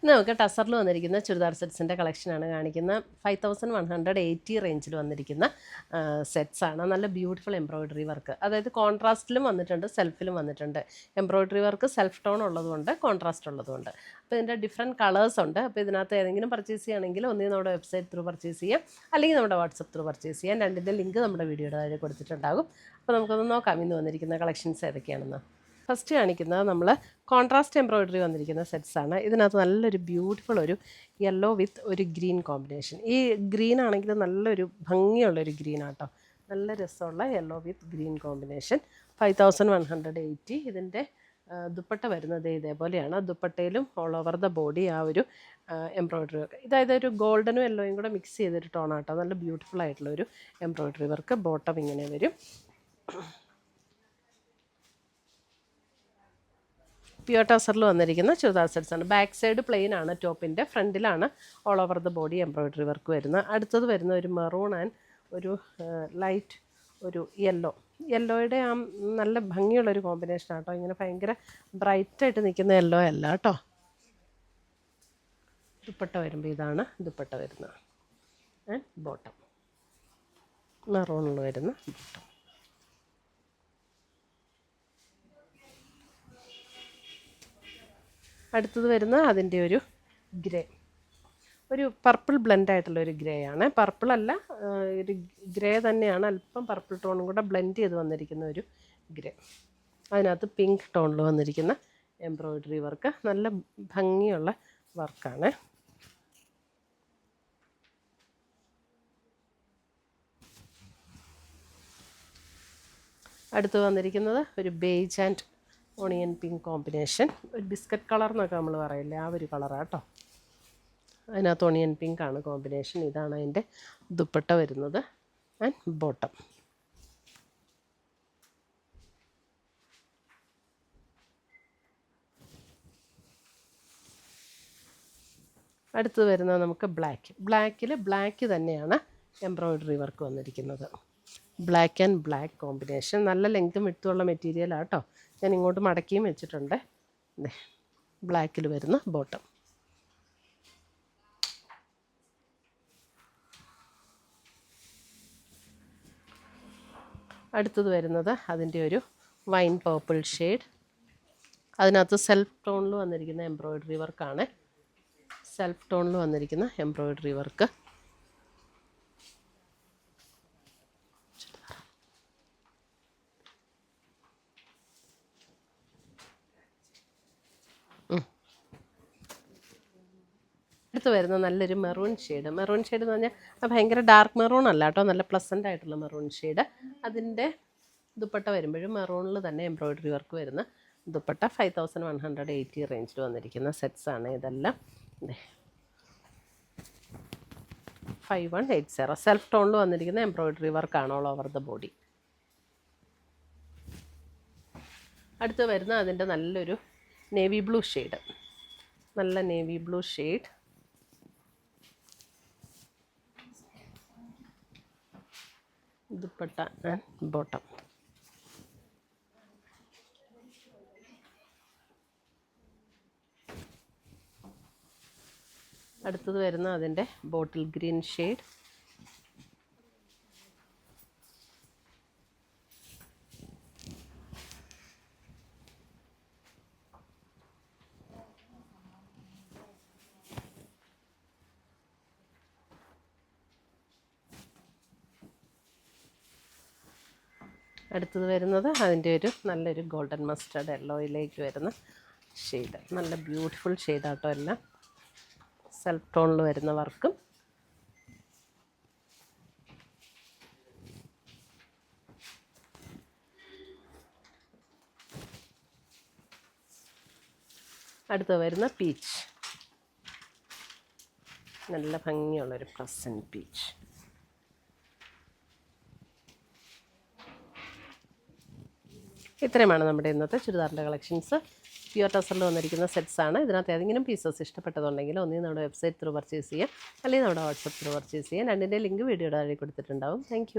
നമുക്ക് ടസറിൽ വന്നിരിക്കുന്ന ചുരിദാർ സെറ്റ്സിൻ്റെ കളക്ഷനാണ് കാണിക്കുന്നത്. 5180 റേഞ്ചിൽ വന്നിരിക്കുന്ന സെറ്റ്സാണ്. നല്ല ബ്യൂട്ടിഫുൾ എംബ്രോയ്ഡറി വർക്ക്, അതായത് കോൺട്രാസ്റ്റിലും വന്നിട്ടുണ്ട്, സെൽഫിലും വന്നിട്ടുണ്ട്. എംബ്രോയ്ഡറി വർക്ക് സെൽഫ് ടോൺ ഉള്ളതുകൊണ്ട് കോൺട്രാസ്റ്റ് ഉള്ളതുകൊണ്ട്. അപ്പോൾ ഇതിൻ്റെ ഡിഫറെൻറ്റ് കളേഴ്സ് ഉണ്ട്. അപ്പോൾ ഇതിനകത്ത് ഏതെങ്കിലും പർച്ചേസ് ചെയ്യുകയാണെങ്കിൽ ഒന്നേ നമ്മുടെ വെബ്സൈറ്റ് ത്രൂ പർച്ചേസ് ചെയ്യാം, അല്ലെങ്കിൽ നമ്മുടെ വാട്സപ്പ് ത്രൂ പർച്ചേസ് ചെയ്യാം. രണ്ടിൻ്റെ ലിങ്ക് നമ്മുടെ വീഡിയോയുടെ താഴെ കൊടുത്തിട്ടുണ്ടാകും. അപ്പോൾ നമുക്കൊന്ന് നോക്കാം ഇന്ന് വന്നിരിക്കുന്ന കളക്ഷൻസ് ഏതൊക്കെയാണെന്ന്. ഫസ്റ്റ് കാണിക്കുന്നത് നമ്മൾ കോൺട്രാസ്റ്റ് എംബ്രോയ്ഡറി വന്നിരിക്കുന്ന സെറ്റ്സാണ്. ഇതിനകത്ത് നല്ലൊരു ബ്യൂട്ടിഫുൾ ഒരു യെല്ലോ വിത്ത് ഒരു ഗ്രീൻ കോമ്പിനേഷൻ. ഈ ഗ്രീൻ ആണെങ്കിൽ നല്ലൊരു ഭംഗിയുള്ളൊരു ഗ്രീൻ ആട്ടോ, നല്ല രസമുള്ള യെല്ലോ വിത്ത് ഗ്രീൻ കോമ്പിനേഷൻ. 5180. ഇതിൻ്റെ ദുപ്പട്ട വരുന്നത് ഇതേപോലെയാണ്. ദുപ്പട്ടയിലും ഓൾ ഓവർ ദ ബോഡി ആ ഒരു എംബ്രോയ്ഡറി വർക്ക്, ഇതായത് ഒരു ഗോൾഡനും യെല്ലോയും കൂടെ മിക്സ് ചെയ്തൊരു ടോണാട്ടോ. നല്ല ബ്യൂട്ടിഫുൾ ആയിട്ടുള്ളൊരു എംബ്രോയ്ഡറി വർക്ക്. ബോട്ടം ഇങ്ങനെ വരും. പ്യുവർ ടസറിൽ വന്നിരിക്കുന്ന ചുരിദാർ സെറ്റ്സാണ്. ബാക്ക് സൈഡ് പ്ലെയിൻ ആണ്, ടോപ്പിൻ്റെ ഫ്രണ്ടിലാണ് all over the body embroidery work വരുന്നത്. അടുത്തത് വരുന്ന ഒരു മെറൂൺ ആൻഡ് ഒരു ലൈറ്റ് ഒരു യെല്ലോയുടെ ആ നല്ല ഭംഗിയുള്ളൊരു കോമ്പിനേഷൻ ആട്ടോ. ഇങ്ങനെ ഭയങ്കര ബ്രൈറ്റായിട്ട് നിൽക്കുന്ന യെല്ലോ അല്ല കേട്ടോ. ദുപ്പട്ട വരുമ്പോൾ ഇതാണ് ദുപ്പട്ട വരുന്നത്. ആൻഡ് ബോട്ടം മെറൂണിൽ വരുന്ന ബോട്ടം. അടുത്തത് വരുന്ന അതിൻ്റെ ഒരു ഗ്രേ, ഒരു പർപ്പിൾ ബ്ലെൻഡായിട്ടുള്ള ഒരു ഗ്രേ ആണ്. പർപ്പിളല്ല, ഒരു ഗ്രേ തന്നെയാണ്, അല്പം പർപ്പിൾ ടോണും കൂടെ ബ്ലെൻഡ് ചെയ്ത് വന്നിരിക്കുന്ന ഒരു ഗ്രേ. അതിനകത്ത് പിങ്ക് ടോണിൽ വന്നിരിക്കുന്ന എംബ്രോയ്ഡറി വർക്ക്, നല്ല ഭംഗിയുള്ള വർക്കാണ്. അടുത്ത് വന്നിരിക്കുന്നത് ഒരു beige and onion pink combination, ഒരു ബിസ്ക്കറ്റ് കളർ എന്നൊക്കെ നമ്മൾ പറയില്ലേ, ആ ഒരു കളറാണ് കേട്ടോ. അതിനകത്ത് ഓണിയൻ പിങ്ക് ആണ് കോമ്പിനേഷൻ. ഇതാണ് അതിൻ്റെ ദുപ്പട്ട വരുന്നത് ആൻഡ് ബോട്ടം. അടുത്ത് വരുന്നത് നമുക്ക് ബ്ലാക്ക് തന്നെയാണ് എംബ്രോയ്ഡറി വർക്ക് വന്നിരിക്കുന്നത്. Black and black combination. നല്ല ലെങ്ത്തും വിട്ടുള്ള മെറ്റീരിയലാണ് കേട്ടോ. ഞാൻ ഇങ്ങോട്ട് മടക്കിയും വെച്ചിട്ടുണ്ട്. ബ്ലാക്കിൽ വരുന്ന ബോട്ടം. അടുത്തത് വരുന്നത് അതിൻ്റെ ഒരു വൈൻ പർപ്പിൾ ഷെയ്ഡ്. അതിനകത്ത് സെൽഫ് ടോണിൽ വന്നിരിക്കുന്ന എംബ്രോയ്ഡറി വർക്കാണ്. സെൽഫ് ടോണിൽ വന്നിരിക്കുന്ന എംബ്രോയ്ഡറി വർക്ക്. അടുത്ത് വരുന്ന നല്ലൊരു മെറൂൺ ഷെയ്ഡ് എന്ന് പറഞ്ഞാൽ ഭയങ്കര ഡാർക്ക് മെറൂൺ അല്ല കേട്ടോ, നല്ല പ്ലസൻ്റ് ആയിട്ടുള്ള മെറൂൺ ഷെയ്ഡ്. അതിൻ്റെ ദുപ്പട്ട വരുമ്പോഴും മെറൂണിൽ തന്നെ എംബ്രോയ്ഡറി വർക്ക് വരുന്ന ദുപ്പട്ട. 5180 റേഞ്ചിൽ വന്നിരിക്കുന്ന സെറ്റ്സാണ് ഇതെല്ലാം. 5180 സെൽഫ് ടോണിൽ വന്നിരിക്കുന്ന എംബ്രോയ്ഡറി വർക്കാണ് ഓൾ ഓവർ ദ ബോഡി. അടുത്ത് വരുന്ന അതിൻ്റെ നല്ലൊരു നേവി ബ്ലൂ ഷെയ്ഡ്, നല്ല navy blue shade. Dupatta and bottom. അടുത്തത് വരുന്ന അതിൻ്റെ ബോട്ടിൽ ഗ്രീൻ ഷെയ്ഡ്. അടുത്തത് വരുന്നത് അതിൻ്റെ ഒരു നല്ലൊരു ഗോൾഡൻ മസ്റ്റർഡ് യെല്ലോയിലേക്ക് വരുന്ന ഷെയ്ഡ്. നല്ല ബ്യൂട്ടിഫുൾ ഷെയ്ഡാട്ടോ എല്ലാം. സെൽഫ് ടോണിൽ വരുന്ന വർക്കും. അടുത്ത് വരുന്ന പീച്ച്, നല്ല ഭംഗിയുള്ളൊരു പ്ലസൻറ്റ് പീച്ച്. ഇത്രയുമാണ് നമ്മുടെ ഇന്നത്തെ ചുരിദാറിൻ്റെ കളക്ഷൻസ്. പ്യുവർ ടസറിൽ വന്നിരിക്കുന്ന സെറ്റ്സാണ്. ഇതിനകത്ത് ഏതെങ്കിലും പീസസ് ഇഷ്ടപ്പെട്ടതുണ്ടെങ്കിൽ ഒന്നേ നമ്മുടെ വെബ്സൈറ്റ് ത്രൂ പർച്ചേസ് ചെയ്യാം, അല്ലെങ്കിൽ നമ്മുടെ വാട്സപ്പ് ത്രൂ പർച്ചേസ് ചെയ്യാം. രണ്ടിൻ്റെ ലിങ്ക് വീഡിയോയുടെ താഴെ കൊടുത്തിട്ടുണ്ടാവും. താങ്ക്